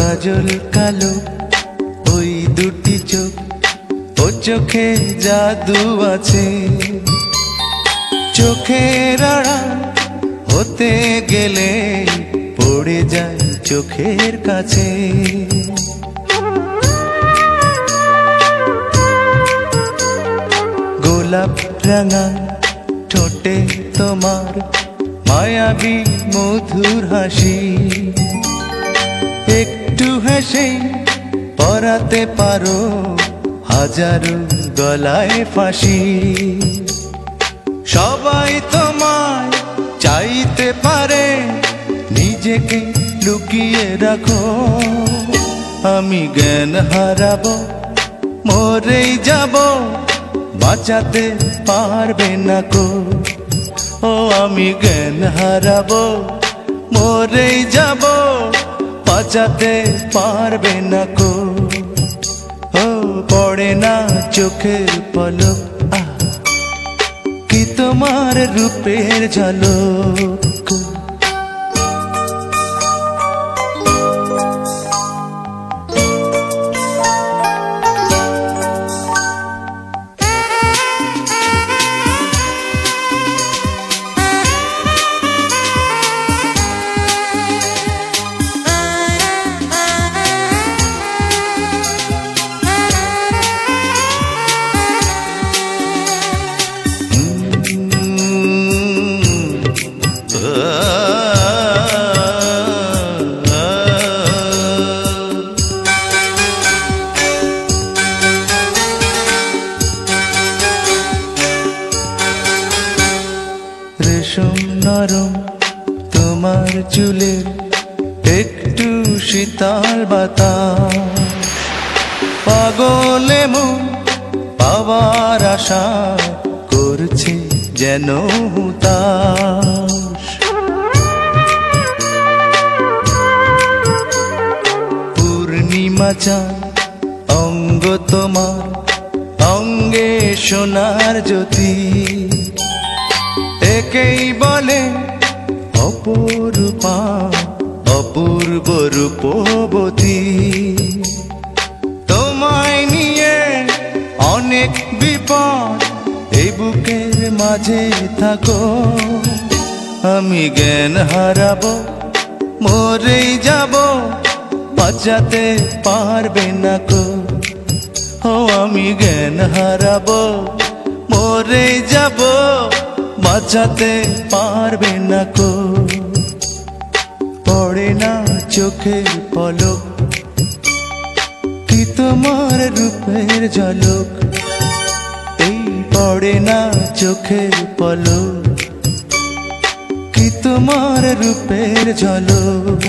কাজল কালো ওই দুটি চোখ, ও চোখে জাদু আছে। চোখের আড়াল হতে গেলে পড়ে যায় চোখের কাছে। গোলাপ রাঙা ঠোঁটে তোমার মায়াবী মধুর হাসি, একটু হেসে পরাতে পারো হাজারো গলায় ফাঁসি। সবাই তোমায় চাইতে পারে, নিজেকে লুকিয়ে রাখো। আমি জ্ঞান হারাবো, মরেই যাব, বাঁচাতে পারবে না কো। ও আমি জ্ঞান হারাবো, মরেই যাব, বাঁচাতে পারবে না কো। ও পড়ে না চোখের পলক, কি তোমার রূপের ঝলক। রেশম নরম তোমার চুলের একটু শীতল বাতাস, পাগলে মন পাওয়ার আশা করছে যেন হুতাশ। পূর্ণিমা চাঁদ অঙ্গ তোমার, অঙ্গে সোনার জ্যোতি, একেই বলে অপরূপা অপূর্ব রূপবতী। তোমায় নিয়ে অনেক বিপদ এই বুকের মাঝে থাকো। আমি জ্ঞান হারাবো, মরেই যাব, বাঁচাতে পারবে না কো। ও আমি জ্ঞান হারাবো, মরেই যাব, বাঁচাতে পারবে না কো। পড়ে না চোখের পলক, কি তোমার রূপের ঝলক। এই পড়ে না চোখের পলক, কি তোমার রূপের ঝলক।